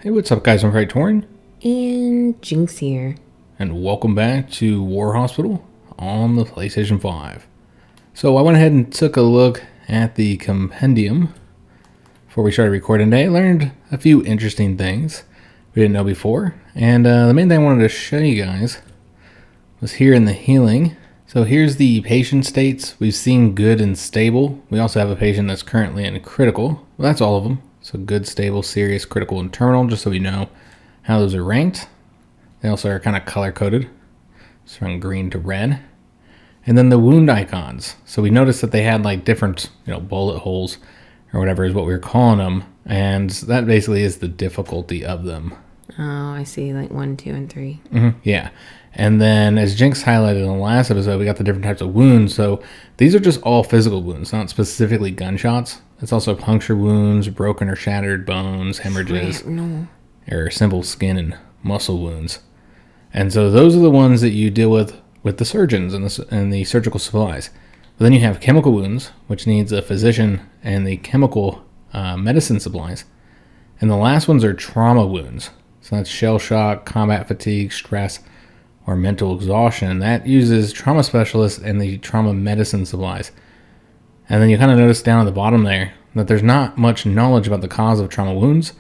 Hey, what's up, guys? I'm Praetorian. And Jynx here. And welcome back to War Hospital on the PlayStation 5. So I went ahead and took a look at the compendium before we started recording today. I learned a few interesting things we didn't know before. And the main thing I wanted to show you guys was here in the healing. So here's the patient states. We've seen good and stable. We also have a patient that's currently in critical. Well, that's all of them. So good, stable, serious, critical, and terminal, just so we know how those are ranked. They also are kind of color-coded. It's from green to red. And then the wound icons. So we noticed that they had like different, bullet holes or whatever is what we were calling them. And that basically is the difficulty of them. Oh, I see. Like 1, 2, and 3. Mm-hmm. Yeah. And then as Jynx highlighted in the last episode, we got the different types of wounds. So these are just all physical wounds, not specifically gunshots. It's also puncture wounds, broken or shattered bones, hemorrhages, or simple skin and muscle wounds. And so those are the ones that you deal with the surgeons and the surgical supplies. But then you have chemical wounds, which needs a physician and the chemical medicine supplies. And the last ones are trauma wounds. So that's shell shock, combat fatigue, stress, or mental exhaustion. That uses trauma specialists and the trauma medicine supplies. And then you kind of notice down at the bottom there that there's not much knowledge about the cause of trauma wounds.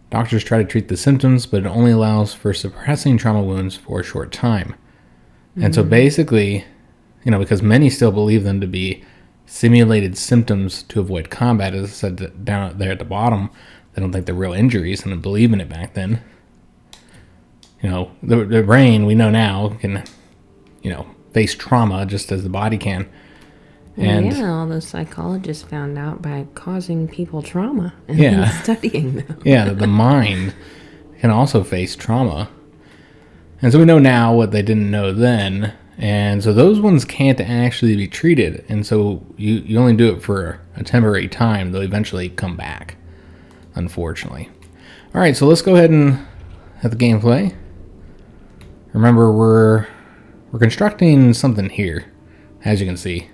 Doctors try to treat the symptoms, but it only allows for suppressing trauma wounds for a short time. Mm-hmm. And so basically, because many still believe them to be simulated symptoms to avoid combat, as I said down there at the bottom, they don't think they're real injuries and didn't believe in it back then. The brain, we know now, can, face trauma just as the body can. And all those psychologists found out by causing people trauma and studying them. The mind can also face trauma. And so we know now what they didn't know then. And so those ones can't actually be treated. And so you only do it for a temporary time. They'll eventually come back, unfortunately. All right, so let's go ahead and have the gameplay. Remember, we're constructing something here, as you can see.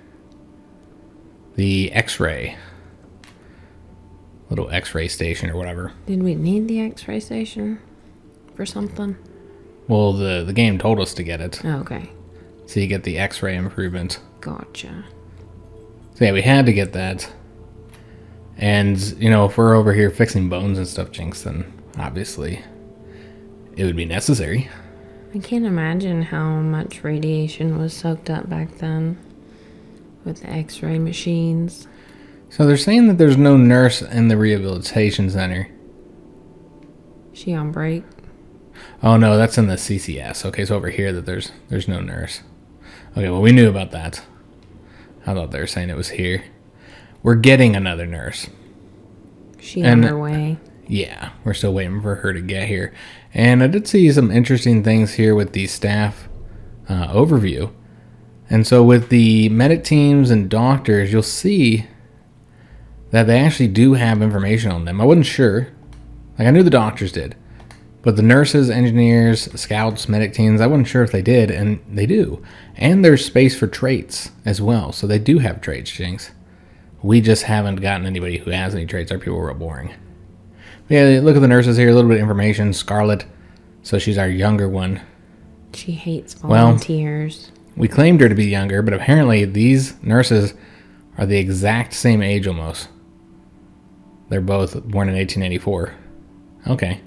The X-ray. Little X-ray station or whatever. Did we need the X-ray station for something? Well, the game told us to get it. Oh, okay. So you get the X-ray improvement. Gotcha. So yeah, we had to get that. And, if we're over here fixing bones and stuff, Jynx, then obviously it would be necessary. I can't imagine how much radiation was soaked up back then with the X-ray machines. So they're saying that there's no nurse in the rehabilitation center. She on break? Oh no, that's in the CCS. Okay, so over here that there's no nurse. Okay, well we knew about that. I thought they were saying it was here. We're getting another nurse. She on her way. Yeah, we're still waiting for her to get here. And I did see some interesting things here with the staff overview. And so with the medic teams and doctors, you'll see that they actually do have information on them. I wasn't sure. I knew the doctors did. But the nurses, engineers, scouts, medic teams, I wasn't sure if they did, and they do. And there's space for traits as well. So they do have traits, Jynx. We just haven't gotten anybody who has any traits. Our people are real boring. Yeah, look at the nurses here. A little bit of information. Scarlet. So she's our younger one. She hates volunteers. Well, we claimed her to be younger, but apparently these nurses are the exact same age almost. They're both born in 1884. Okay.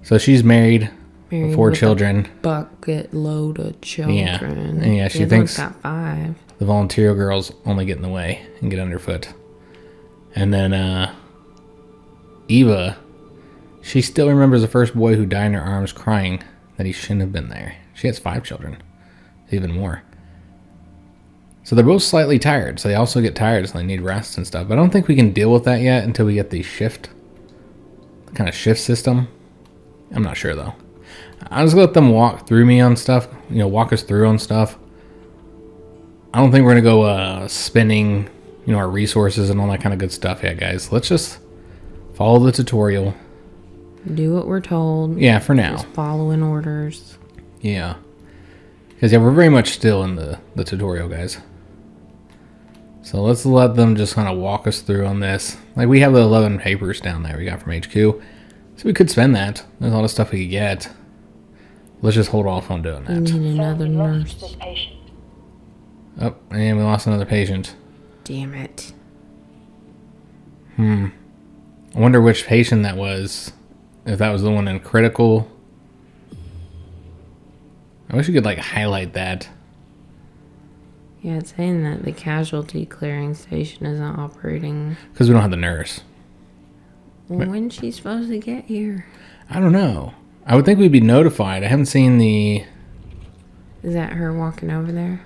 So she's married with 4 children. Bucket load of children. Yeah, she thinks got 5. The volunteer girls only get in the way and get underfoot. And then Eva, she still remembers the first boy who died in her arms crying that he shouldn't have been there. She has 5 children. Even more. So they're both slightly tired. So they also get tired, so they need rest and stuff. But I don't think we can deal with that yet until we get the kind of shift system. I'm not sure though. I'll just let them walk through me on stuff. Walk us through on stuff. I don't think we're going to go spending, our resources and all that kind of good stuff yet, guys. Let's just follow the tutorial. Do what we're told. Yeah, for now. Just following orders. Yeah. Because, we're very much still in the tutorial, guys. So let's let them just kind of walk us through on this. Like, we have the 11 papers down there we got from HQ. So we could spend that. There's a lot of stuff we could get. Let's just hold off on doing We that. need another Sir, we lost nurse. this patient. Oh, and we lost another patient. Damn it. I wonder which patient that was. If that was the one in critical. I wish you could, like, highlight that. Yeah, it's saying that the casualty clearing station isn't operating. Because we don't have the nurse. Well, when's she supposed to get here? I don't know. I would think we'd be notified. I haven't seen the... Is that her walking over there?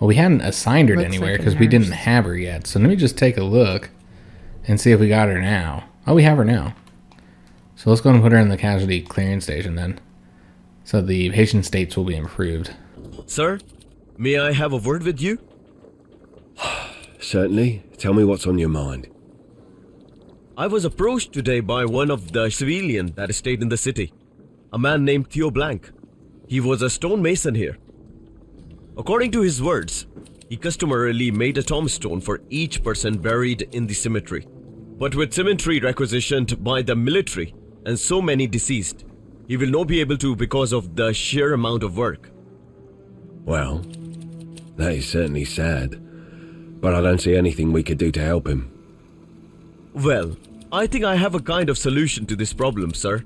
Well, we hadn't assigned her to Looks anywhere like a because we didn't nurse. have her yet. So let me just take a look and see if we got her now. Oh, we have her now. So let's go and put her in the casualty clearing station then. So the patient states will be improved. Sir, may I have a word with you? Certainly. Tell me what's on your mind. I was approached today by one of the civilians that stayed in the city. A man named Theo Blank. He was a stonemason here. According to his words, he customarily made a tombstone for each person buried in the cemetery. But with cemetery requisitioned by the military and so many deceased, he will not be able to because of the sheer amount of work. Well, that is certainly sad. But I don't see anything we could do to help him. Well, I think I have a kind of solution to this problem, sir.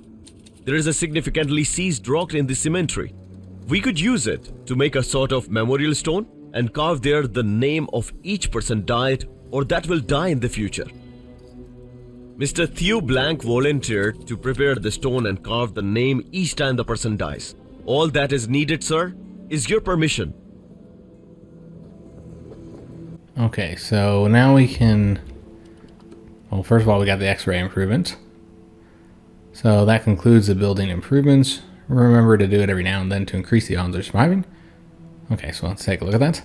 There is a significantly seized rock in the cemetery. We could use it to make a sort of memorial stone and carve there the name of each person died or that will die in the future. Mr. Theo Blank volunteered to prepare the stone and carve the name each time the person dies. All that is needed, sir, is your permission. Okay, so now we can... Well, first of all, we got the X-ray improvements. So that concludes the building improvements. Remember to do it every now and then to increase the odds of surviving. Okay, so let's take a look at that.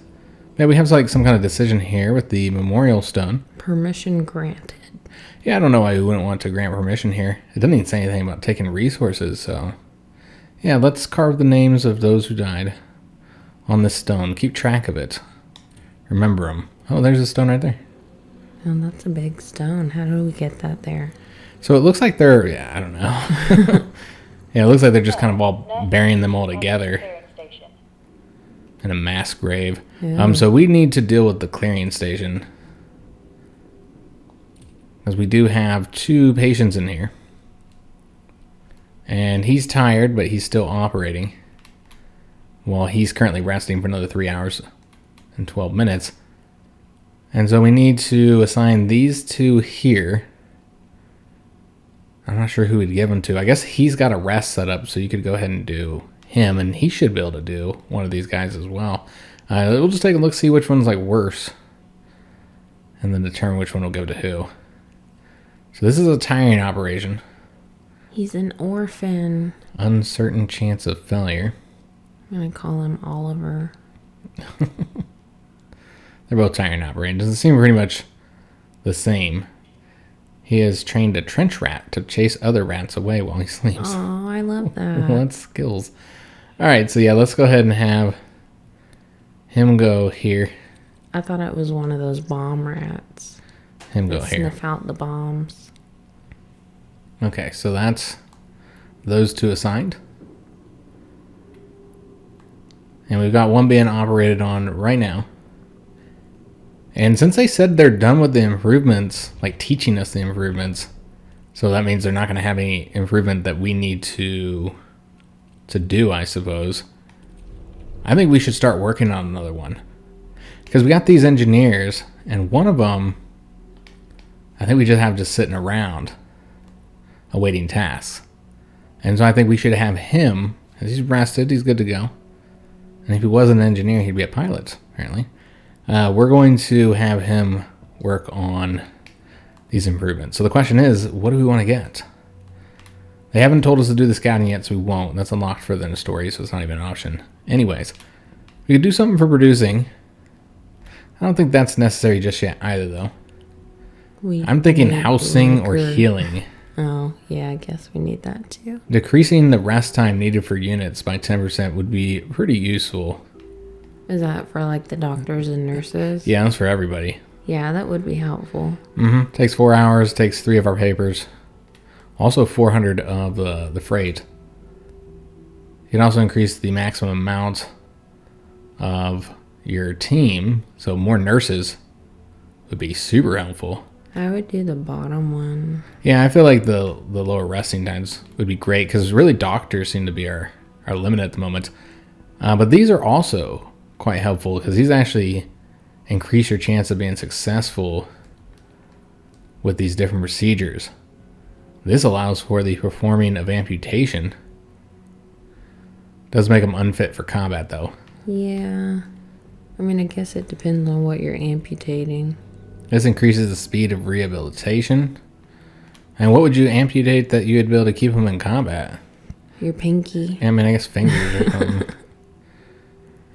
Yeah, we have like some kind of decision here with the memorial stone. Permission granted. Yeah, I don't know why we wouldn't want to grant permission here. It doesn't even say anything about taking resources, so... Yeah, let's carve the names of those who died on this stone. Keep track of it. Remember them. Oh, there's a stone right there. Oh, that's a big stone. How do we get that there? So it looks like they're... Yeah, I don't know. Yeah, it looks like they're just kind of all burying them all together in a mass grave. Yeah. So we need to deal with the clearing station. Because we do have 2 patients in here. And he's tired, but he's still operating. Well, he's currently resting for another 3 hours and 12 minutes. And so we need to assign these 2 here. I'm not sure who we'd give them to. I guess he's got a rest set up, so you could go ahead and do him, and he should be able to do one of these guys as well. We'll just take a look, see which one's like worse, and then determine which one will go to who. So this is a tiring operation. He's an orphan. Uncertain chance of failure. I'm going to call him Oliver. They're both tiring operations. It seem pretty much the same. He has trained a trench rat to chase other rats away while he sleeps. Oh, I love that. What skills. Alright, so yeah, let's go ahead and have him go here. I thought it was one of those bomb rats. Him go That here. sniff out the bombs. Okay, so that's those 2 assigned. And we've got one being operated on right now. And since they said they're done with the improvements, like teaching us the improvements, so that means they're not going to have any improvement that we need to do, I suppose. I think we should start working on another one. Because we got these engineers, and one of them, I think we just have just sitting around awaiting tasks. And so I think we should have him, as he's rested, he's good to go. And if he was an engineer, he'd be a pilot, apparently. We're going to have him work on these improvements. So the question is, what do we want to get? They haven't told us to do the scouting yet, so we won't. That's unlocked further in the story, so it's not even an option. Anyways, we could do something for producing. I don't think that's necessary just yet either, though. I'm thinking need housing or liquor. healing. Oh, yeah, I guess we need that too. Decreasing the rest time needed for units by 10% would be pretty useful. Is that for like the doctors and nurses? Yeah, that's for everybody. Yeah, that would be helpful. Takes 4 hours, takes 3 of our papers. Also 400 of the freight. You can also increase the maximum amount of your team, so more nurses would be super helpful. I would do the bottom one. Yeah, I feel like the lower resting times would be great because really doctors seem to be our limit at the moment. But these are also quite helpful because these actually increase your chance of being successful with these different procedures. This allows for the performing of amputation. Does make them unfit for combat though. Yeah. I mean, I guess it depends on what you're amputating. This increases the speed of rehabilitation. And what would you amputate that you would be able to keep them in combat? Your pinky. I mean, I guess fingers or something.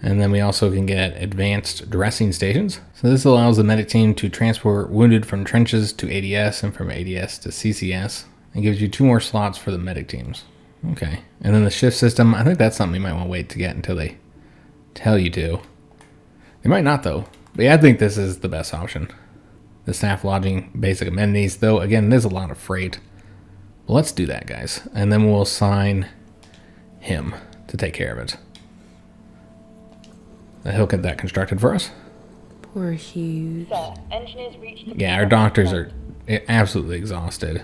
And then we also can get advanced dressing stations. So this allows the medic team to transport wounded from trenches to ADS and from ADS to CCS. It gives you 2 more slots for the medic teams. Okay. And then the shift system, I think that's something you might want to wait to get until they tell you to. They might not though. But yeah, I think this is the best option. The staff lodging basic amenities, though again, there's a lot of freight. But let's do that, guys. And then we'll assign him to take care of it. He'll get that constructed for us. Poor Hughes. Sir, engineers reached the Yeah, our doctors are absolutely exhausted.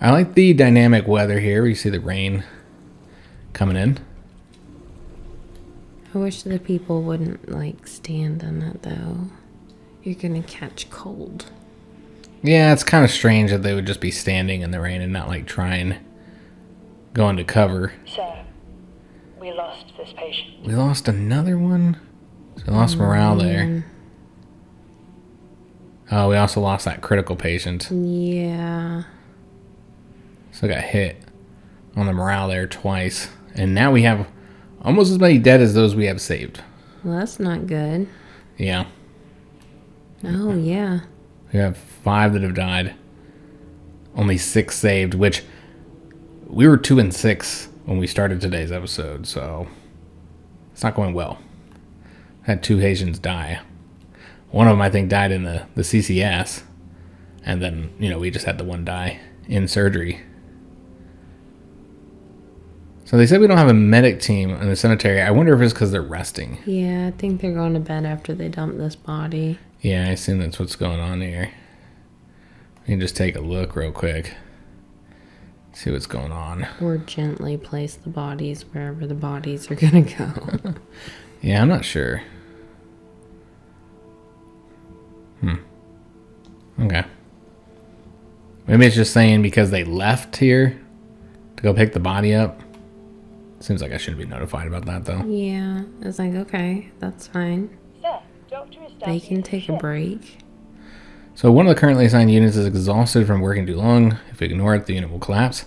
I like the dynamic weather here. You see the rain coming in. I wish the people wouldn't, like, stand in it, though. You're gonna catch cold. Yeah, it's kind of strange that they would just be standing in the rain and not, like, trying going to cover. Sir, we lost this patient. We lost another one? So we lost morale there. Oh, we also lost that critical patient. Yeah. So got hit on the morale there twice. And now we have almost as many dead as those we have saved. Well, that's not good. Yeah. Oh, yeah. We have 5 that have died. Only 6 saved, which we were 2 and 6 when we started today's episode, so it's not going well. Had 2 Haitians die. One of them, I think, died in the CCS. And then, we just had the one die in surgery. So they said we don't have a medic team in the cemetery. I wonder if it's because they're resting. Yeah, I think they're going to bed after they dump this body. Yeah, I assume that's what's going on here. We can just take a look real quick. See what's going on. Or gently place the bodies wherever the bodies are going to go. Yeah, I'm not sure. Okay. Maybe it's just saying because they left here to go pick the body up. Seems like I shouldn't be notified about that, though. Yeah, it's like, okay, that's fine. Sir, doctor is down. They can take a break. So one of the currently assigned units is exhausted from working too long. If we ignore it, the unit will collapse.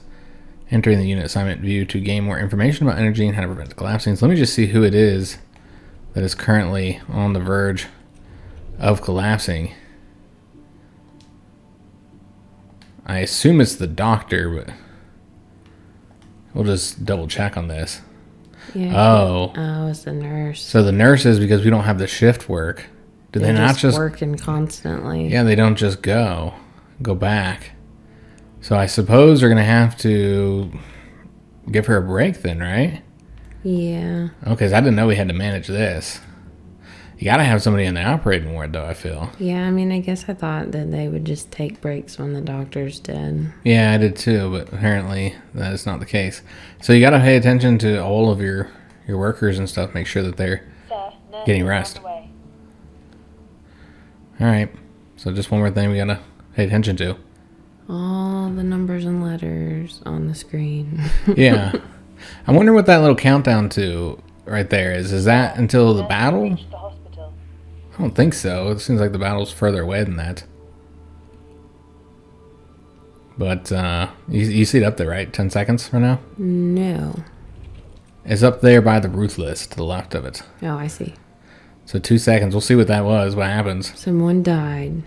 Entering the unit assignment view to gain more information about energy and how to prevent it collapsing. So let me just see who it is that is currently on the verge of collapsing. I assume it's the doctor, but we'll just double check on this. Yeah. Oh. Oh, it's the nurse. So the nurses, because we don't have the shift work, do they not just working constantly? Yeah, they don't just go back. So I suppose they're gonna have to give her a break then, right? Yeah. Okay, 'cause I didn't know we had to manage this. You gotta have somebody in the operating ward, though, I feel. Yeah, I mean, I guess I thought that they would just take breaks when the doctor's dead. Yeah, I did too, but apparently that is not the case. So you gotta pay attention to all of your workers and stuff. Make sure that they're Sir, nurse getting is on rest. the way. all right. So just one more thing we gotta pay attention to. All the numbers and letters on the screen. Yeah. I wonder what that little countdown to right there is. Is that until the Nurse battle? reached the hospital. I don't think so. It seems like the battle's further away than that. But you see it up there, right? 10 seconds from now? No. It's up there by the Ruthless to the left of it. Oh, I see. So 2 seconds. We'll see what that was, what happens. Someone died.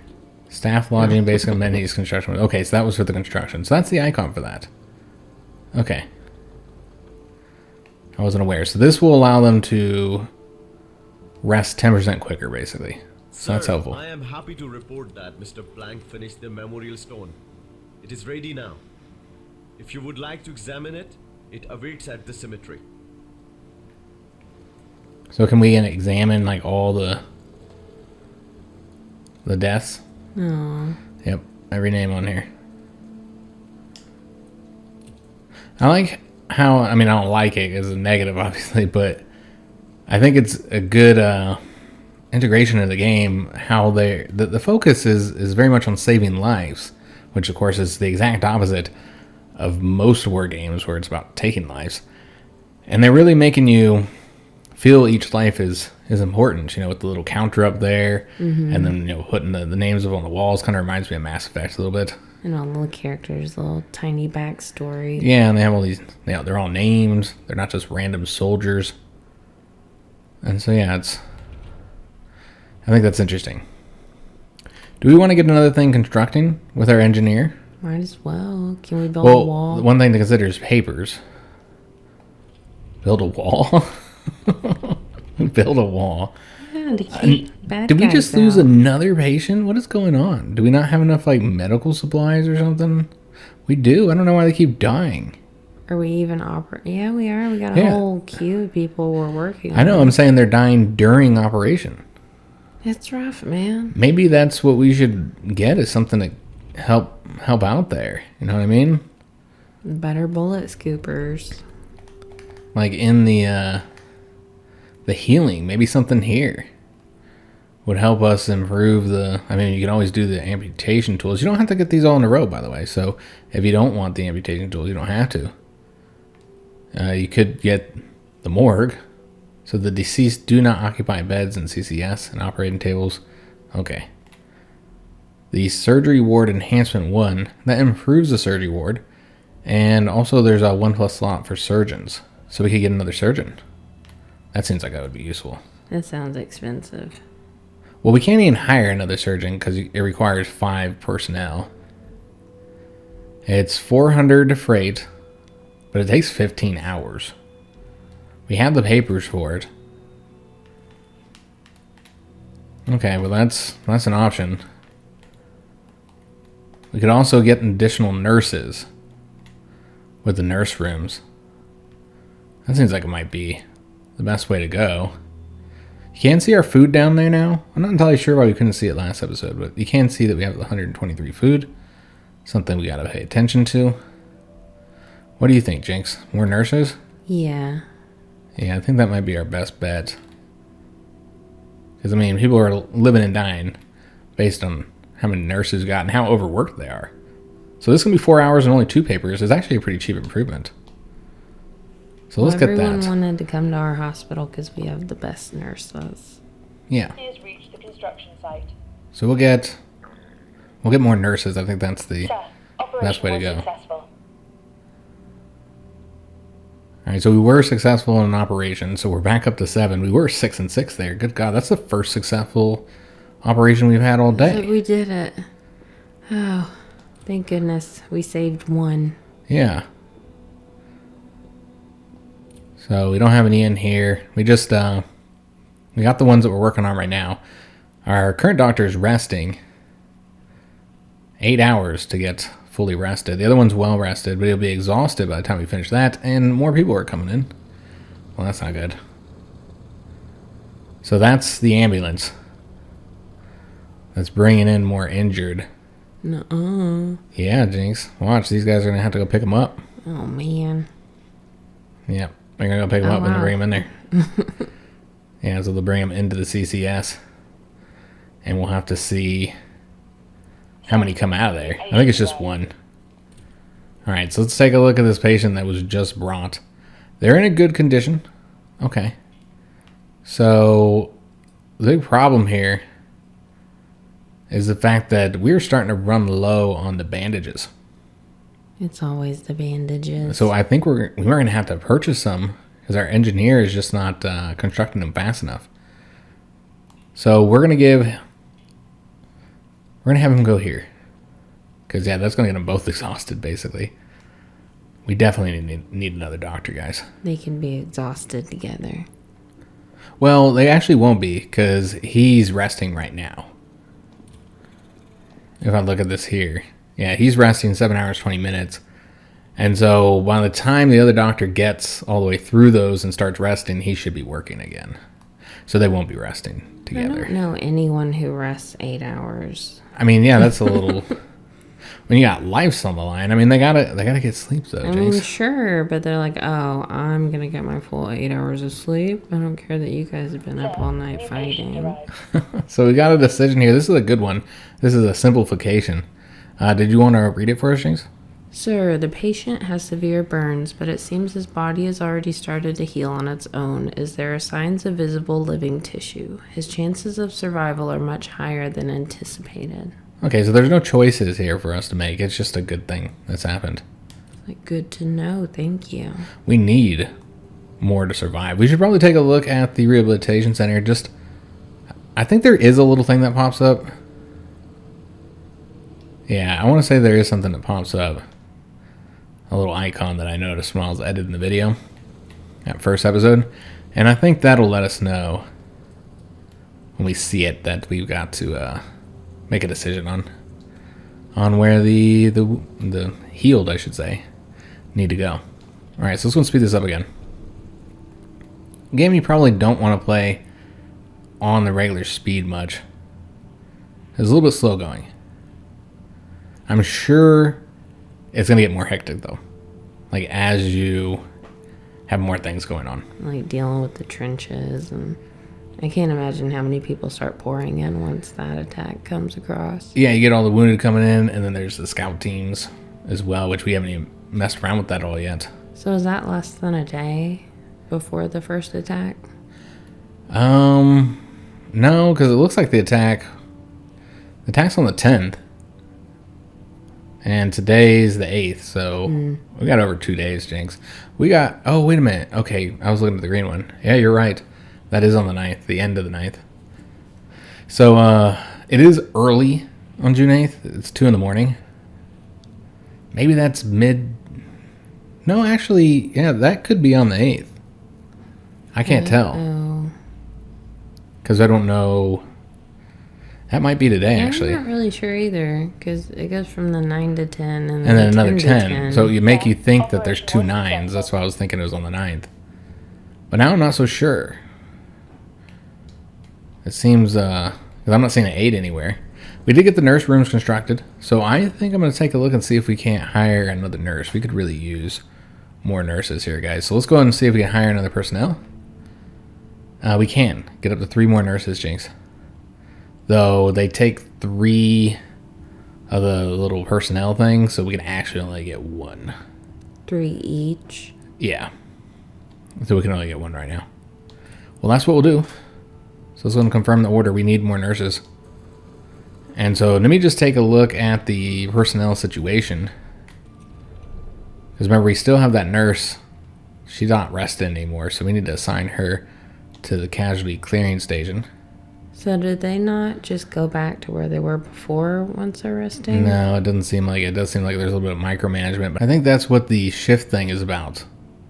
Staff lodging, basic amenities, construction. Okay, so that was for the construction. So that's the icon for that. Okay. I wasn't aware. So this will allow them to rest 10% quicker, basically. So that's Sir, helpful. I am happy to report that Mr. Blank finished the memorial stone. It is ready now. If you would like to examine it, it awaits at the cemetery. So can we examine like all the deaths? Oh. Yep, every name on here. I like how, I mean, I don't like it as a negative, obviously, but I think it's a good integration of the game. How the focus is very much on saving lives, which of course is the exact opposite of most war games where it's about taking lives. And they're really making you feel each life is important, with the little counter up there, and then putting the names up on the walls kind of reminds me of Mass Effect a little bit. And all the characters, little tiny backstory. Yeah, and they have all these, they're all named. They're not just random soldiers. And so, yeah, I think that's interesting. Do we want to get another thing constructing with our engineer? Might as well. Can we build a wall? One thing to consider is papers. Build a wall? Build a wall. Yeah, to keep bad Did we guys just lose out. another patient? What is going on? Do we not have enough medical supplies or something? We do. I don't know why they keep dying. Are we even Yeah, we are. We got a Yeah. whole queue of people we're working I know. on. I'm saying they're dying during operation. It's rough, man. Maybe that's what we should get, is something to help out there. You know what I mean? Better bullet scoopers. Like in the healing, maybe something here would help us improve the. I mean, you can always do the amputation tools. You don't have to get these all in a row, by the way. So if you don't want the amputation tools, you don't have to. You could get the morgue. So the deceased do not occupy beds in CCS and operating tables. Okay. The surgery ward enhancement 1, that improves the surgery ward. And also there's a 1+ slot for surgeons. So we could get another surgeon. That seems like that would be useful. That sounds expensive. Well, we can't even hire another surgeon because it requires 5 personnel. It's 400 to freight, but it takes 15 hours. We have the papers for it. Okay, well that's an option. We could also get additional nurses with the nurse rooms. That seems like it might be the best way to go. You can see our food down there now. I'm not entirely sure why we couldn't see it last episode, but you can see that we have 123 food. Something we gotta pay attention to. What do you think, Jinx? More nurses? Yeah. Yeah, I think that might be our best bet. Because, I mean, people are living and dying based on how many nurses got and how overworked they are. So this is going to be 4 hours and only 2 papers. It's actually a pretty cheap improvement. So let's get Everyone that. wanted to come to our hospital because we have the best nurses. Yeah. He has reached the construction site. So we'll get more nurses. I think that's the Sir, operation best way to was go. successful. All right, so we were successful in an operation, so we're back up to 7. We were 6 and 6 there. Good God, that's the first successful operation we've had all But day. we did it. Oh, thank goodness we saved one. Yeah. So we don't have any in here. We just we got the ones that we're working on right now. Our current doctor is resting 8 hours to get fully rested. The other one's well rested, but he'll be exhausted by the time we finish that, and more people are coming in. Well, that's not good. So that's the ambulance that's bringing in more injured. Nuh-uh. Yeah, Jinx. Watch, these guys are going to have to go pick them up. Oh, man. Yep, they're going to go pick them Oh, up and wow. bring them in there. Yeah, so they'll bring them into the CCS, and we'll have to see how many come out of there. I think it's just one. All right, so let's take a look at this patient that was just brought. They're in a good condition. Okay. So the big problem here is the fact that we're starting to run low on the bandages. It's always the bandages. So I think we're going to have to purchase some because our engineer is just not constructing them fast enough. So we're going to have him go here. Because, yeah, that's going to get them both exhausted, basically. We definitely need another doctor, guys. They can be exhausted together. Well, they actually won't be because he's resting right now. If I look at this here. Yeah, he's resting 7 hours, 20 minutes. And so by the time the other doctor gets all the way through those and starts resting, he should be working again. So they won't be resting I together. don't know anyone who rests 8 hours. I mean, yeah, that's a little... when you got lives on the line, I mean, they gotta get sleep, though, I Jinx. mean, sure, but they're like, oh, I'm going to get my full 8 hours of sleep. I don't care that you guys have been up all night New patient fighting. arrived. So we got a decision here. This is a good one. This is a simplification. Did you want to read it for us, Jinx? Sir, the patient has severe burns, but it seems his body has already started to heal on its own, as there are signs of visible living tissue. His chances of survival are much higher than anticipated. Okay, so there's no choices here for us to make. It's just a good thing that's happened. Like, good to know. Thank you. We need more to survive. We should probably take a look at the rehabilitation center. I think there is a little thing that pops up. Yeah, I want to say there is something that pops up. A little icon that I noticed when I was editing the video. That first episode. And I think that'll let us know when we see it that we've got to make a decision on where the healed, I should say, need to go. All right, so let's go and speed this up again. Game you probably don't want to play on the regular speed much. It's a little bit slow going. I'm sure it's going to get more hectic, though. Like, as you have more things going on. Like, dealing with the trenches, and I can't imagine how many people start pouring in once that attack comes across. Yeah, you get all the wounded coming in, and then there's the scout teams as well, which we haven't even messed around with that all yet. So is that less than a day before the first attack? No, because it looks like the attack's on the 10th. And today's the 8th, so we got over 2 days, Jinx. Oh, wait a minute. Okay, I was looking at the green one. Yeah, you're right. That is on the 9th, the end of the 9th. So, it is early on June 8th. It's 2 in the morning. Maybe that's mid... No, actually, yeah, that could be on the 8th. I can't tell. Oh. Because I don't know... That might be today, actually. I'm not really sure either, because it goes from the 9 to 10 and And then the another 10 to 10. So you make you think that there's 2 9s. That's why I was thinking it was on the 9th. But now I'm not so sure. It seems, because I'm not seeing an 8 anywhere. We did get the nurse rooms constructed. So I think I'm going to take a look and see if we can't hire another nurse. We could really use more nurses here, guys. So let's go ahead and see if we can hire another personnel. We can. Get up to 3 more nurses, Jinx. Though they take 3 of the little personnel things, so we can actually only get 1. 3 each. Yeah. So we can only get 1 right now. Well, that's what we'll do. So let's go and confirm the order. We need more nurses. And so let me just take a look at the personnel situation. Because remember, we still have that nurse. She's not resting anymore, so we need to assign her to the casualty clearing station. So did they not just go back to where they were before once they're resting? No, it doesn't seem like it. It does seem like there's a little bit of micromanagement, but I think that's what the shift thing is about.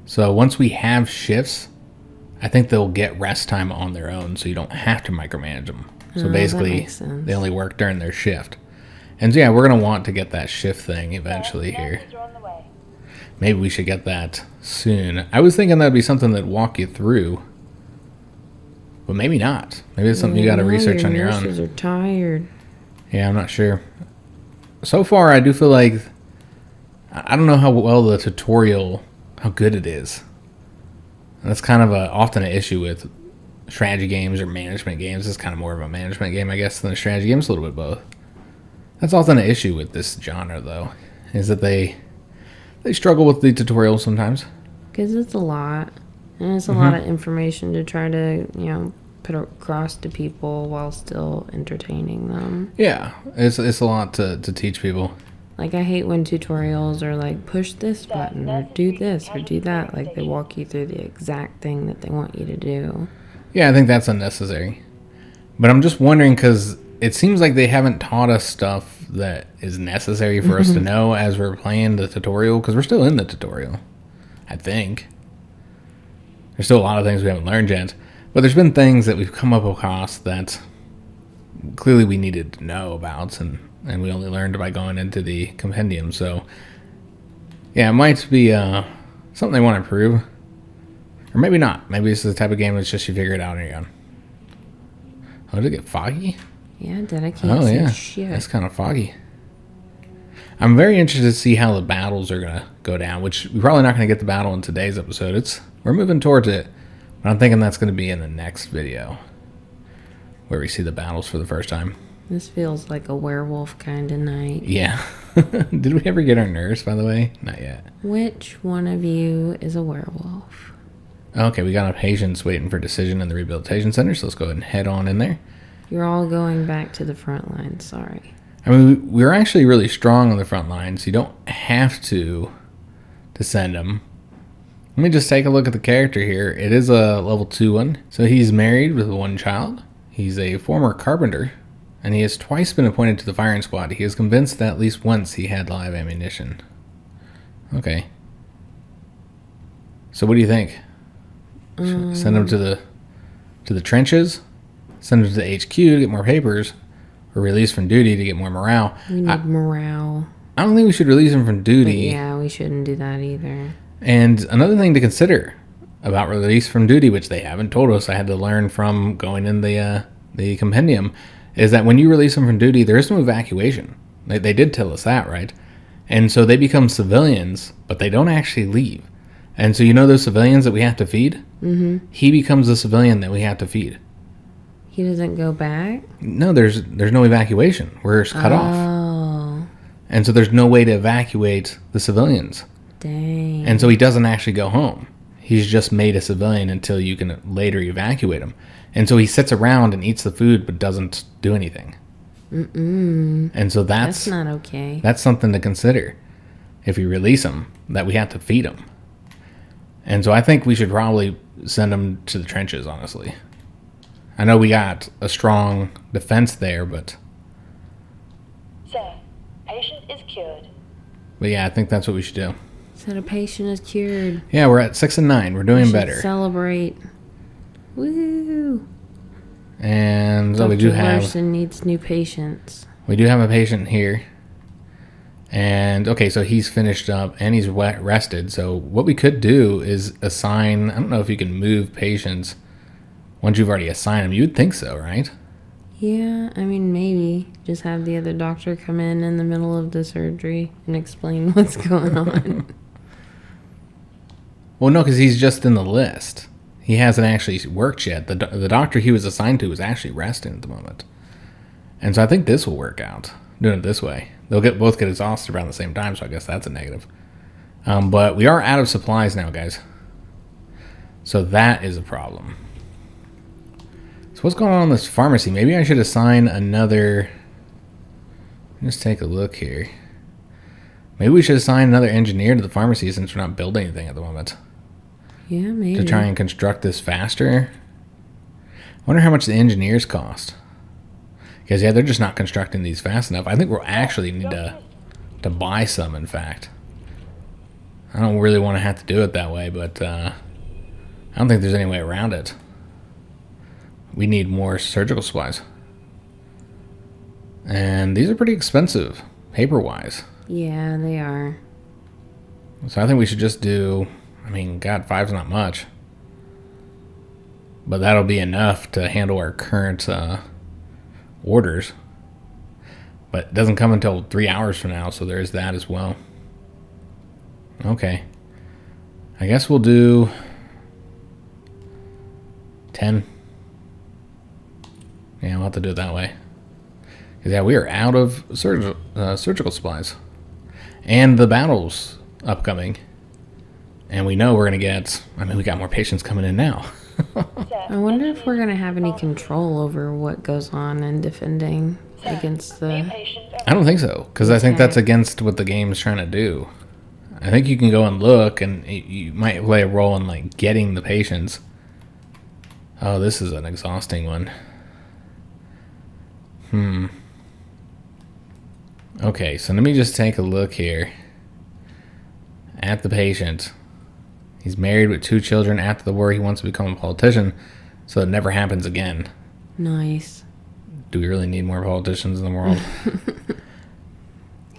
So once we have shifts, I think they'll get rest time on their own, so you don't have to micromanage them. So that basically, makes sense. they only work during their shift. And so, yeah, we're going to want to get that shift thing eventually here. Nurses are on the way. Maybe we should get that soon. I was thinking that'd be something that'd walk you through. But maybe not. Maybe it's something you got to research on your own. Nurses are tired. Yeah, I'm not sure. So far, I do feel like... I don't know how well the tutorial... How good it is. And that's kind of often an issue with strategy games or management games. It's kind of more of a management game, I guess, than a strategy game. It's a little bit both. That's often an issue with this genre, though. Is that they struggle with the tutorial sometimes. Because it's a lot. And it's a lot of information to try to, put across to people while still entertaining them. Yeah, it's a lot to teach people. Like, I hate when tutorials are like, push this button or do this or do that. Like, they walk you through the exact thing that they want you to do. Yeah, I think that's unnecessary. But I'm just wondering, because it seems like they haven't taught us stuff that is necessary for us to know as we're playing the tutorial, because we're still in the tutorial, I think. There's still a lot of things we haven't learned yet. But there's been things that we've come up across that clearly we needed to know about. And and we only learned by going into the compendium. So, yeah, it might be something they want to improve. Or maybe not. Maybe this is the type of game that's just you figure it out on your own. Oh, did it get foggy? Yeah, it did. I can't see shit. That's kind of foggy. I'm very interested to see how the battles are going to go down, which we're probably not going to get the battle in today's episode. We're moving towards it, but I'm thinking that's going to be in the next video, where we see the battles for the first time. This feels like a werewolf kind of night. Yeah. Did we ever get our nurse, by the way? Not yet. Which one of you is a werewolf? Okay, we got our patients waiting for decision in the rehabilitation center, so let's go ahead and head on in there. You're all going back to the front line, sorry. I mean, we're actually really strong on the front lines. You don't have to send them. Let me just take a look at the character here. It is a level 2 one. So he's married with 1 child. He's a former carpenter, and he has twice been appointed to the firing squad. He is convinced that at least once he had live ammunition. Okay. So what do you think? Send him to the trenches? Send him to the HQ to get more papers? Or release from duty to get more morale? We need morale. I don't think we should release him from duty. But yeah, we shouldn't do that either. And another thing to consider about release from duty, which they haven't told us, I had to learn from going in the compendium, is that when you release them from duty, there is no evacuation. They did tell us that, right? And so they become civilians, but they don't actually leave. And so you know those civilians that we have to feed? Mm-hmm. He becomes the civilian that we have to feed. He doesn't go back? No, there's no evacuation. We're cut off. And so there's no way to evacuate the civilians. Dang. And so he doesn't actually go home. He's just made a civilian until you can later evacuate him. And so he sits around and eats the food but doesn't do anything. And so that's not okay. That's something to consider. If we release him, that we have to feed him. And so I think we should probably send him to the trenches, honestly. I know we got a strong defense there, but... Sir, patient is cured. But yeah, I think that's what we should do. Said a patient is cured. Yeah, we're at 6 and 9. We're doing better. Celebrate. Woo! And so Dr. we do have... Larson needs new patients. We do have a patient here. And, okay, so he's finished up and he's rested. So what we could do is assign... I don't know if you can move patients once you've already assigned them. You'd think so, right? Yeah, I mean, maybe. Just have the other doctor come in the middle of the surgery and explain what's going on. Well, no, because he's just in the list. He hasn't actually worked yet. The doctor he was assigned to was actually resting at the moment. And so I think this will work out, doing it this way. They'll both get exhausted around the same time, so I guess that's a negative. But we are out of supplies now, guys. So that is a problem. So what's going on in this pharmacy? Maybe I should assign another... Just take a look here. Maybe we should assign another engineer to the pharmacy since we're not building anything at the moment. Yeah, maybe. To try and construct this faster. I wonder how much the engineers cost. Because, yeah, they're just not constructing these fast enough. I think we'll actually need to buy some, in fact. I don't really want to have to do it that way, but I don't think there's any way around it. We need more surgical supplies. And these are pretty expensive, paper-wise. Yeah, they are. So I think we should just do... I mean, God, 5's not much. But that'll be enough to handle our current orders. But it doesn't come until 3 hours from now, so there's that as well. Okay. I guess we'll do 10. Yeah, we'll have to do it that way. Because, yeah, we are out of surgical supplies. And the battle's upcoming. And we know we're going to get... I mean, we got more patients coming in now. I wonder if we're going to have any control over what goes on in defending against the... I don't think so. Because I think that's against what the game's trying to do. I think you can go and look, and you might play a role in, like, getting the patients. Oh, this is an exhausting one. Okay, so let me just take a look here at the patient. He's married with 2 children. After the war, he wants to become a politician, so it never happens again. Nice. Do we really need more politicians in the world?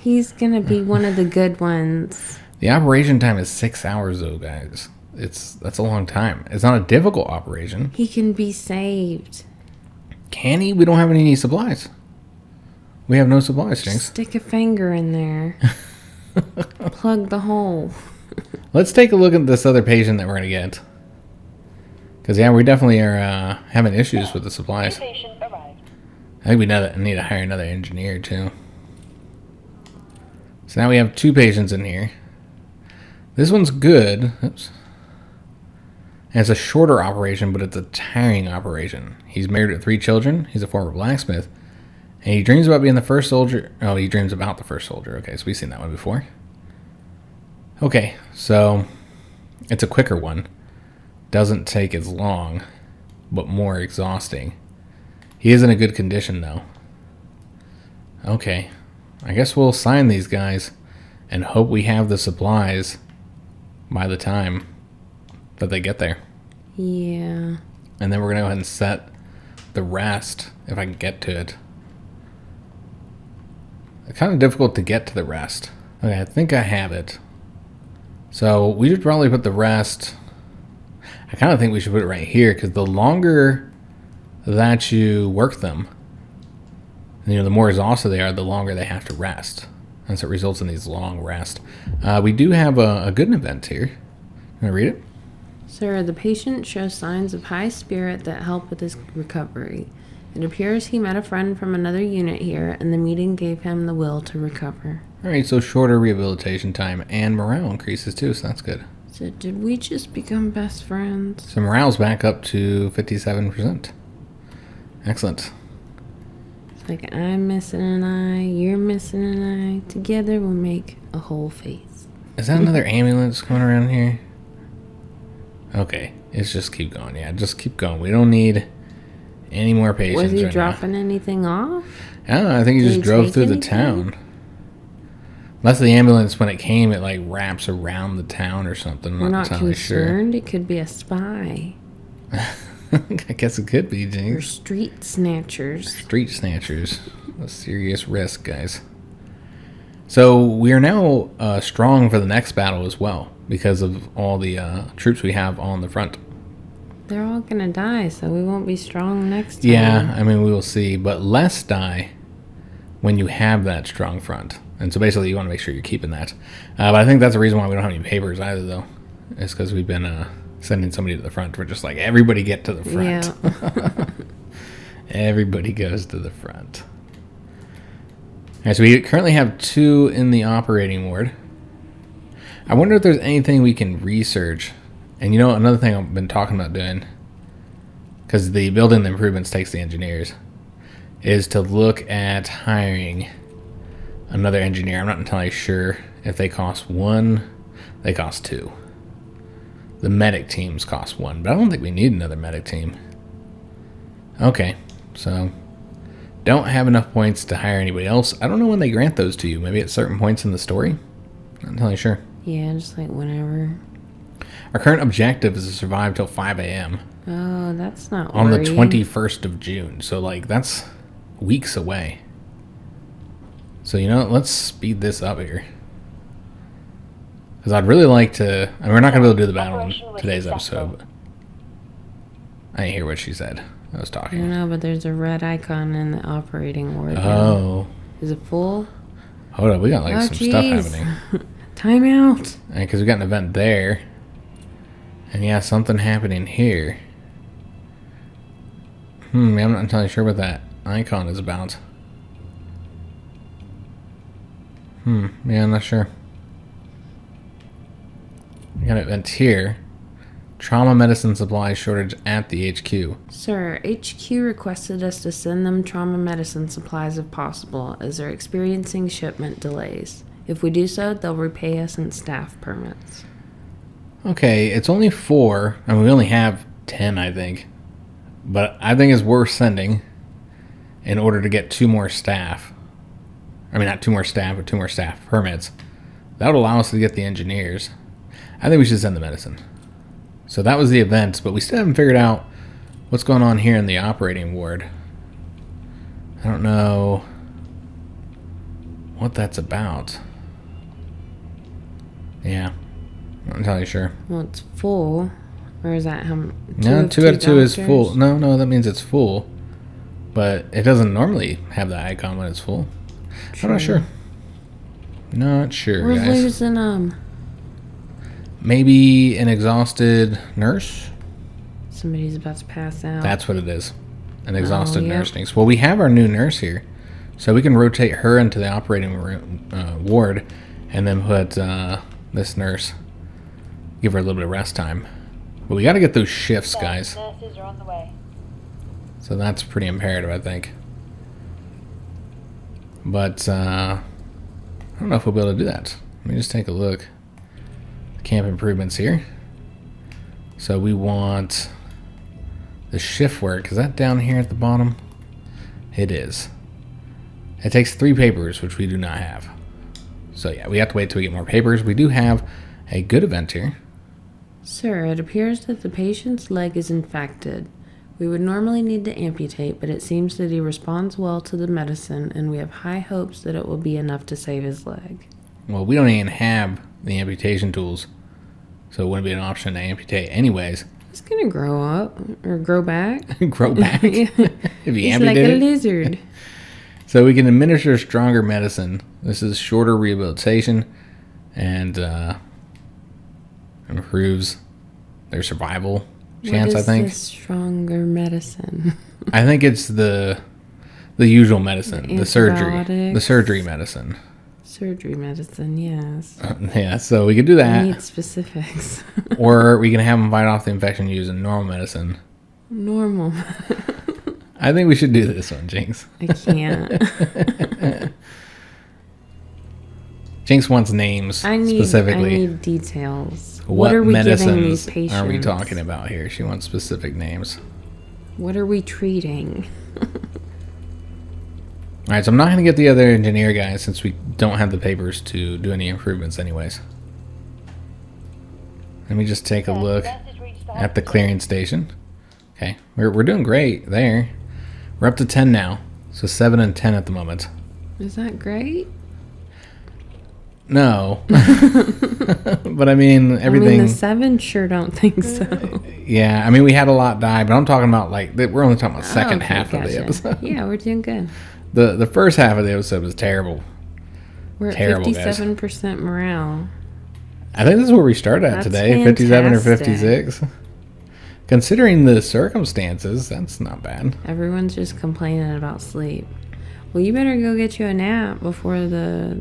He's gonna be one of the good ones. The operation time is 6 hours, though, guys. That's a long time. It's not a difficult operation. He can be saved. Can he? We don't have any supplies. We have no supplies, Jinx. Stick a finger in there. Plug the hole. Let's take a look at this other patient that we're going to get. Because, yeah, we definitely are having issues with the supplies. Patient arrived. I think we need to hire another engineer, too. So now we have 2 patients in here. This one's good. Oops. And it's a shorter operation, but it's a tiring operation. He's married with 3 children. He's a former blacksmith. And he dreams about being the first soldier. Oh, he dreams about the first soldier. Okay, so we've seen that one before. Okay, so it's a quicker one. Doesn't take as long, but more exhausting. He is in a good condition, though. Okay, I guess we'll assign these guys and hope we have the supplies by the time that they get there. Yeah. And then we're going to go ahead and set the rest, if I can get to it. It's kind of difficult to get to the rest. Okay, I think I have it. So we should probably put the rest... I kind of think we should put it right here, because the longer that you work them, the more exhausted they are, the longer they have to rest. And so it results in these long rests. We do have a good event here. Can I read it? Sir, the patient shows signs of high spirit that help with his recovery. It appears he met a friend from another unit here, and the meeting gave him the will to recover. Alright, so shorter rehabilitation time, and morale increases too, so that's good. So did we just become best friends? So morale's back up to 57%. Excellent. It's like I'm missing an eye, you're missing an eye. Together we'll make a whole face. Is that another ambulance coming around here? Okay, let's just keep going. Yeah, just keep going. We don't need any more patients. Was he right dropping anything off? Yeah, I think he Did just he drove take through the anything? town. Unless the ambulance, when it came, it like wraps around the town or something. We're not entirely concerned. It could be a spy. I guess it could be, Or Jinx. street snatchers. Street snatchers. A serious risk, guys. So we are now strong for the next battle as well, because of all the troops we have on the front. They're all gonna die, so we won't be strong next time. Yeah, I mean, we will see, but less die when you have that strong front. And so basically you want to make sure you're keeping that. But I think that's the reason why we don't have any papers either, though. It's because we've been sending somebody to the front. We're just like, everybody get to the front. Yeah. Everybody goes to the front. All right, so we currently have 2 in the operating ward. I wonder if there's anything we can research. And you know, another thing I've been talking about doing, because the building improvements takes the engineers, is to look at hiring another engineer. I'm not entirely sure if they cost 1. They cost 2. The medic teams cost 1, but I don't think we need another medic team. Okay, so don't have enough points to hire anybody else. I don't know when they grant those to you. Maybe at certain points in the story? Not entirely sure. Yeah, just like whenever. Our current objective is to survive till 5 a.m. Oh, that's not on the worrying. 21st of June. So, like, that's weeks away. So, you know, let's speed this up here. Because I'd really like to... I mean, we're not going to be able to do the battle in today's episode. But I didn't hear what she said. I was I talking. don't know, but there's a red icon in the operating ward. Oh. Is it full? Hold up. We got, like, Oh, some stuff jeez. happening. Time out. Because we got an event there. And, yeah, something happening here. Yeah, I'm not entirely sure what that icon is about. Yeah, I'm not sure. We got an event here. Trauma medicine supplies shortage at the HQ. Sir, HQ requested us to send them trauma medicine supplies if possible, as they're experiencing shipment delays. If we do so, they'll repay us in staff permits. Okay, it's only 4. I mean, we only have 10, I think. But I think it's worth sending in order to get 2 more staff. I mean, not 2 more staff, but 2 more staff permits. That would allow us to get the engineers. I think we should send the medicine. So that was the event, but we still haven't figured out what's going on here in the operating ward. I don't know what that's about. Yeah, I'm not entirely sure. Well, it's full. Or is that how... No, 2 out of 2 is full. doctors? No, that means it's full. But it doesn't normally have the icon when it's full. I'm not sure. Not sure, We're guys. losing them. Maybe an exhausted nurse? Somebody's about to pass out. That's what it is. An exhausted yep. nurse needs. Well, we have our new nurse here. So we can rotate her into the operating room, ward and then put this nurse, give her a little bit of rest time. But we got to get those shifts, guys. Nurses are on the way. So that's pretty imperative, I think. But I don't know if we'll be able to do that. Let me just take a look. Camp improvements here. So we want the shift work. Is that down here at the bottom? It is. It takes 3 papers, which we do not have. So yeah, we have to wait till we get more papers. We do have a good event here. Sir, it appears that the patient's leg is infected. We would normally need to amputate, but it seems that he responds well to the medicine, and we have high hopes that it will be enough to save his leg. Well, we don't even have the amputation tools, so it wouldn't be an option to amputate anyways. He's gonna grow up, or grow back. Grow back? Yeah. If you He's amputate like a it? lizard. So we can administer stronger medicine. This is shorter rehabilitation and improves their survival chance, What I think. is this stronger medicine? I think it's the usual medicine, the surgery. The antibiotics. surgery medicine. Surgery medicine, yes. Yeah, so we could do I that. need specifics. Or we can have them fight off the infection using normal medicine. Normal. I think we should do this one, Jinx. I can't. Jinx wants names I specifically. need details. What are we giving these medicines patients? are we talking about here? She wants specific names. What are we treating? All right, so I'm not going to get the other engineer guy since we don't have the papers to do any improvements anyways. Let me just take a look at the clearing station. Okay, we're doing great there. We're up to 10 now, so 7 and 10 at the moment. Is that great? No. But I mean, everything... I mean, the 7 sure don't think so. Yeah, I mean, we had a lot die, but I'm talking about, like, we're only talking about second Okay, half of the gotcha. episode. Yeah, we're doing good. The first half of the episode was terrible. We're at Terrible, guys. 57% morale. I think this is where we started at That's today, 57 or fantastic. 56. Considering the circumstances, that's not bad. Everyone's just complaining about sleep. Well, you better go get you a nap before the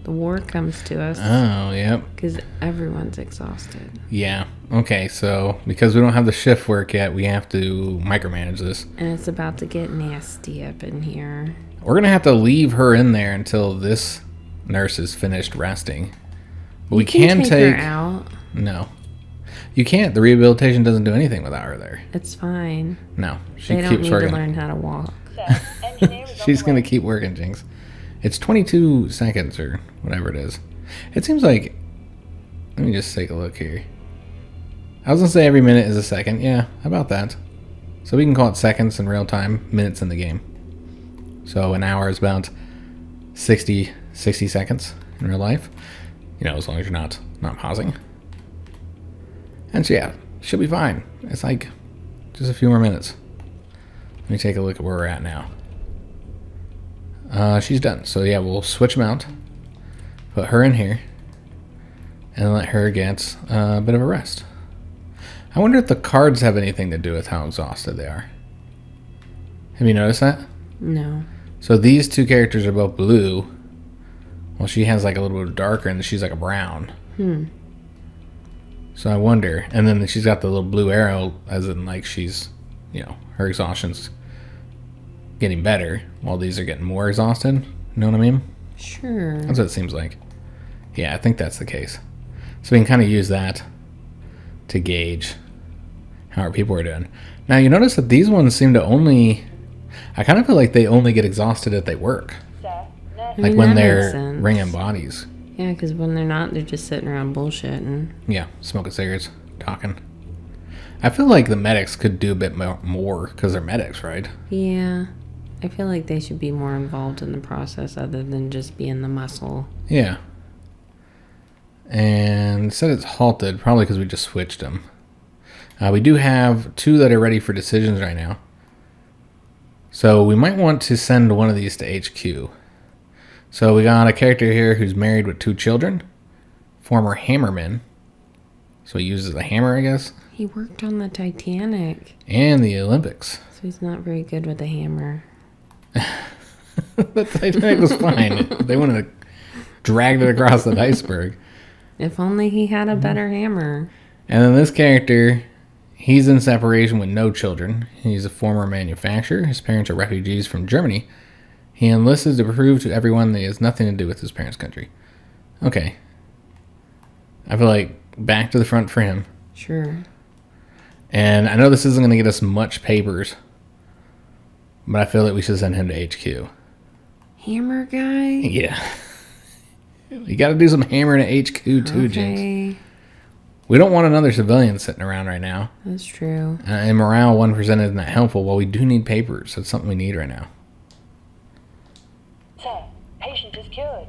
war comes to us. Oh, yep. Because everyone's exhausted. Yeah. Okay, so because we don't have the shift work yet, we have to micromanage this. And it's about to get nasty up in here. We're going to have to leave her in there until this nurse is finished resting. But we can take her out. No. You can't. The rehabilitation doesn't do anything without her there. It's fine. No. She They don't keeps need working. to learn how to walk. Sir, engineer is on She's the going way. to keep working, Jinx. It's 22 seconds or whatever it is. It seems like... Let me just take a look here. I was going to say every minute is a second. Yeah, how about that? So we can call it seconds in real time, minutes in the game. So an hour is about 60 seconds in real life. You know, as long as you're not pausing. And so yeah, she'll be fine. It's like just a few more minutes. Let me take a look at where we're at now. She's done. So yeah, we'll switch them out. Put her in here. And let her get a bit of a rest. I wonder if the cards have anything to do with how exhausted they are. Have you noticed that? No. So these two characters are both blue. Well, she has like a little bit darker and she's like a brown. So I wonder. And then she's got the little blue arrow as in like she's, you know, her exhaustion's getting better while these are getting more exhausted. You know what I mean? Sure. That's what it seems like. Yeah, I think that's the case. So we can kind of use that to gauge how our people are doing. Now, you notice that these ones seem to only... I kind of feel like they only get exhausted if they work. Sir, nurse I Like mean, when that makes they're sense. ringing bodies. Yeah, because when they're not, they're just sitting around bullshitting. Yeah, smoking cigarettes, talking. I feel like the medics could do a bit more because they're medics, right? Yeah. I feel like they should be more involved in the process other than just being the muscle. Yeah. And it said it's halted, probably because we just switched them. We do have 2 that are ready for decisions right now. So we might want to send one of these to HQ. So we got a character here who's married with 2 children. Former hammerman. So he uses a hammer, I guess. He worked on the Titanic. And the Olympics. So he's not very good with a hammer. The Titanic was fine. They wanted to drag it across the iceberg. If only he had a better hammer. And then this character, he's in separation with no children. He's a former manufacturer. His parents are refugees from Germany. He enlisted to prove to everyone that he has nothing to do with his parents' country. Okay. I feel like back to the front for him. Sure. And I know this isn't going to get us much papers, but I feel like we should send him to HQ. Hammer guy? Yeah. You got to do some hammering at HQ too, Jinx. Okay. We don't want another civilian sitting around right now. That's true. And morale 1% isn't that helpful. Well, we do need papers. That's something we need right now. Sir, patient is cured.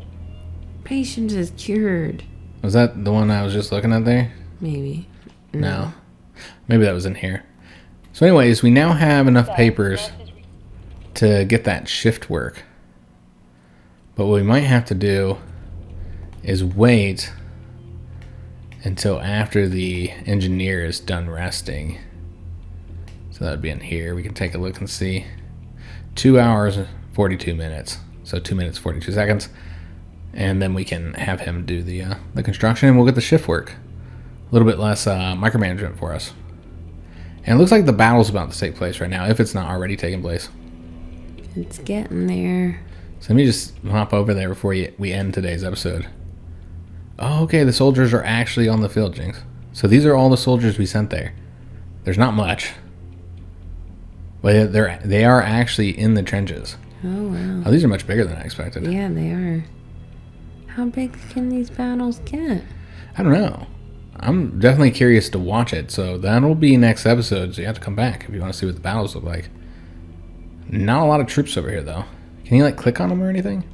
Patient is cured. Was that the one I was just looking at there? Maybe. No. Maybe that was in here. So anyways, we now have enough papers to get that shift work. But what we might have to do is wait until after the engineer is done resting. So that would be in here. We can take a look and see. 2 hours, 42 minutes. So 2 minutes, 42 seconds. And then we can have him do the construction, and we'll get the shift work. A little bit less micromanagement for us. And it looks like the battle's about to take place right now, if it's not already taking place. It's getting there. So let me just hop over there before we end today's episode. Oh, okay, the soldiers are actually on the field, Jinx. So these are all the soldiers we sent there. There's not much. But they are actually in the trenches. Oh, wow. Oh, these are much bigger than I expected. Yeah, they are. How big can these battles get? I don't know. I'm definitely curious to watch it, so that'll be next episode, so you have to come back if you want to see what the battles look like. Not a lot of troops over here, though. Can you, like, click on them or anything?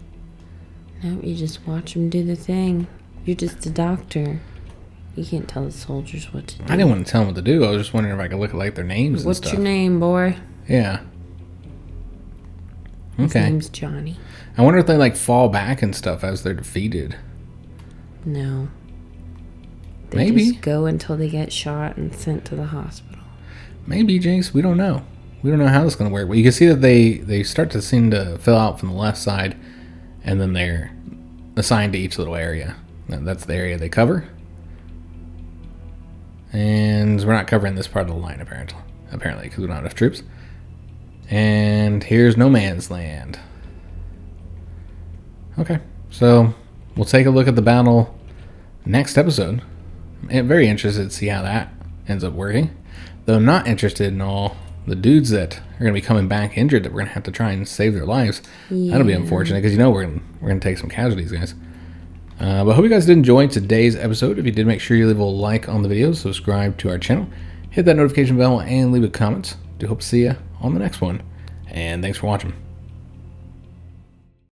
No, you just watch them do the thing. You're just a doctor. You can't tell the soldiers what to do. I didn't want to tell them what to do. I was just wondering if I could look at, like, their names and What's stuff. your name, boy? Yeah. His Okay. name's Johnny. I wonder if they, like, fall back and stuff as they're defeated. No. They Maybe. just go until they get shot and sent to the hospital. Maybe, Jinx. We don't know. We don't know how this is going to work. But you can see that they start to seem to fill out from the left side, and then they're assigned to each little area. And that's the area they cover. And we're not covering this part of the line, apparently, because we don't have enough troops. And here's no man's land. Okay, so we'll take a look at the battle next episode. I'm very interested to see how that ends up working. Though not interested in all the dudes that are going to be coming back injured that we're going to have to try and save their lives. Yeah. That'll be unfortunate because, you know, we're going to take some casualties, guys. But I hope you guys did enjoy today's episode. If you did, make sure you leave a like on the video, subscribe to our channel, hit that notification bell, and leave a comment. Do hope to see you on the next one. And thanks for watching.